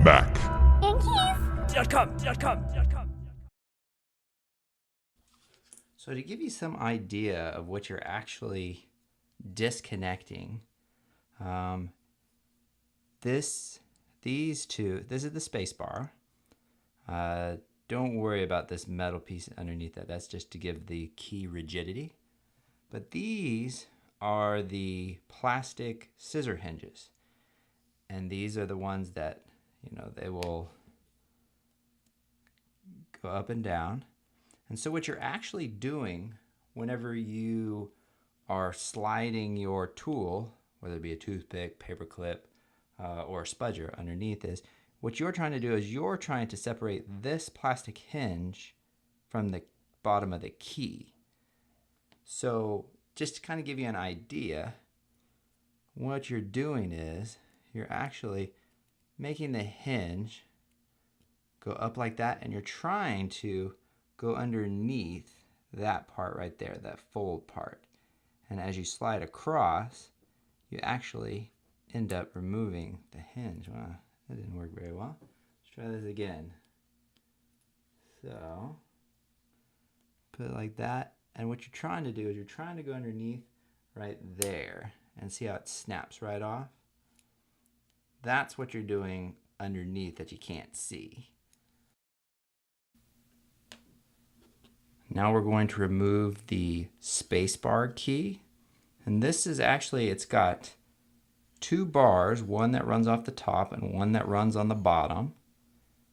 Mac. So to give you some idea of what you're actually disconnecting, these two, this is the spacebar. Don't worry about this metal piece underneath that. That's just to give the key rigidity. But these are the plastic scissor hinges. And these are the ones that, they will go up and down. And so what you're actually doing whenever you are sliding your tool, whether it be a toothpick, paper clip, or a spudger underneath is, what you're trying to do is you're trying to separate this plastic hinge from the bottom of the key. So just to kind of give you an idea, what you're doing is you're actually making the hinge go up like that, and you're trying to go underneath that part right there, that fold part. And as you slide across, you actually end up removing the hinge. Wow, that didn't work very well. Let's try this again. So, put it like that. And what you're trying to do is you're trying to go underneath right there. And see how it snaps right off? That's what you're doing underneath that you can't see. Now we're going to remove the spacebar key. And this is actually, it's got two bars, one that runs off the top and one that runs on the bottom.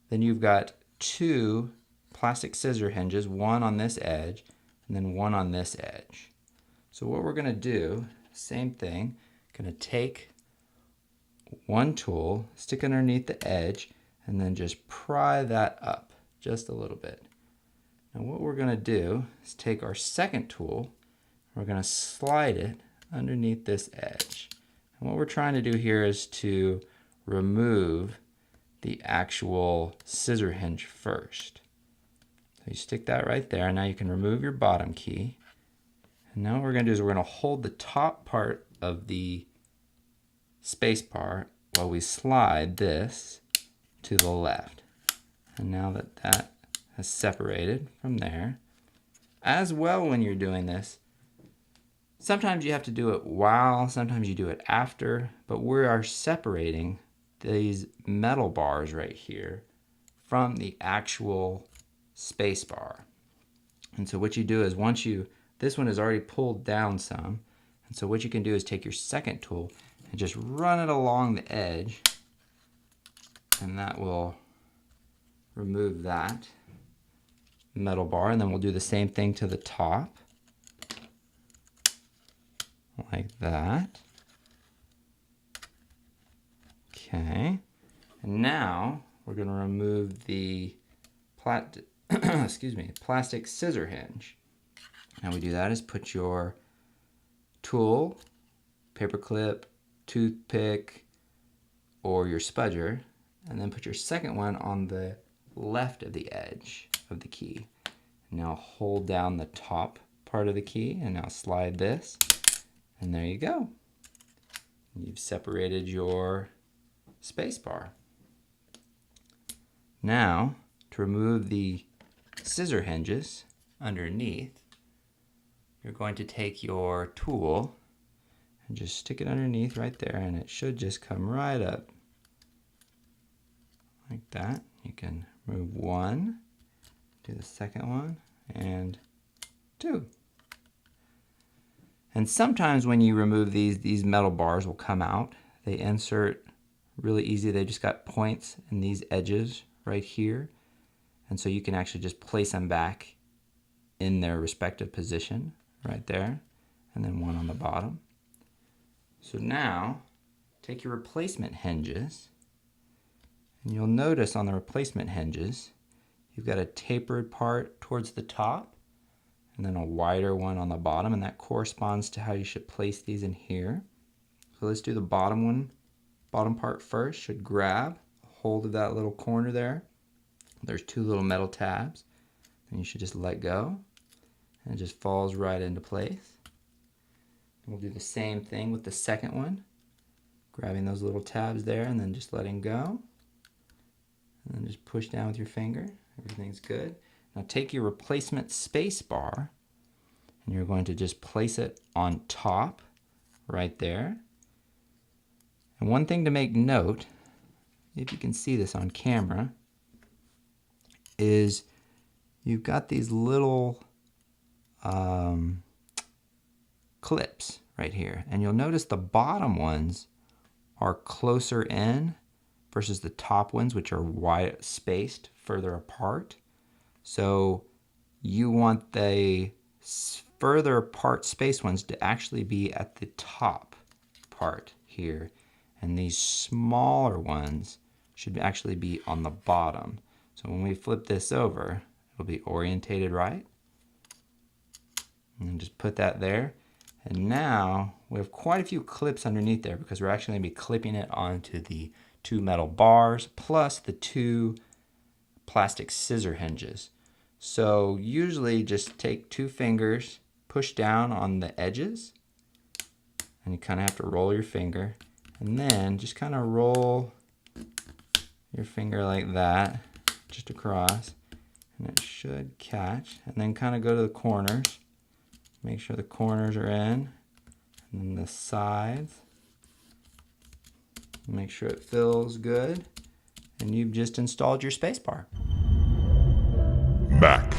Then you've got two plastic scissor hinges, one on this edge and then one on this edge. So what we're going to do, same thing, going to take one tool, stick it underneath the edge, and then just pry that up just a little bit. Now what we're going to do is take our second tool, we're going to slide it underneath this edge. And what we're trying to do here is to remove the actual scissor hinge first. So you stick that right there, and now you can remove your bottom key. And now what we're going to do is we're going to hold the top part of the space bar while we slide this to the left. And now that that has separated from there, as well when you're doing this, sometimes you have to do it while, sometimes you do it after, but we are separating these metal bars right here from the actual space bar. And so what you do is this one is already pulled down some, and so what you can do is take your second tool and just run it along the edge, and that will remove that metal bar. And then we'll do the same thing to the top, like that. Okay, and now we're going to remove the plastic scissor hinge. How we do that is put your tool, paper clip, toothpick, or your spudger, and then put your second one on the left of the edge of the key. Now hold down the top part of the key, and now slide this, and there you go. You've separated your space bar. Now, to remove the scissor hinges underneath, you're going to take your tool and just stick it underneath right there, and it should just come right up like that. You can remove one, do the second one, and two. And sometimes when you remove these metal bars will come out. They insert really easy. They just got points in these edges right here. And so you can actually just place them back in their respective position right there, and then one on the bottom. So now take your replacement hinges, and you'll notice on the replacement hinges you've got a tapered part towards the top and then a wider one on the bottom, and that corresponds to how you should place these in here. So let's do the bottom one. Bottom part first should grab hold of that little corner there. There's two little metal tabs, and you should just let go, and it just falls right into place. And we'll do the same thing with the second one, grabbing those little tabs there and then just letting go, And then just push down with your finger. Everything's good. Now take your replacement space bar and you're going to just place it on top right there. And one thing to make note, if you can see this on camera, is you've got these little clips right here. And you'll notice the bottom ones are closer in versus the top ones, which are wide spaced further apart. So you want the further apart spaced ones to actually be at the top part here. And these smaller ones should actually be on the bottom. So when we flip this over, it'll be orientated right. And just put that there. And now we have quite a few clips underneath there because we're actually going to be clipping it onto the 2 metal bars plus the 2 plastic scissor hinges. So usually just take 2 fingers, push down on the edges, and you kind of have to roll your finger. And then just kind of roll your finger like that, just across, and it should catch. And then kind of go to the corners. Make sure the corners are in, and then the sides. Make sure it feels good, and you've just installed your spacebar. Mac.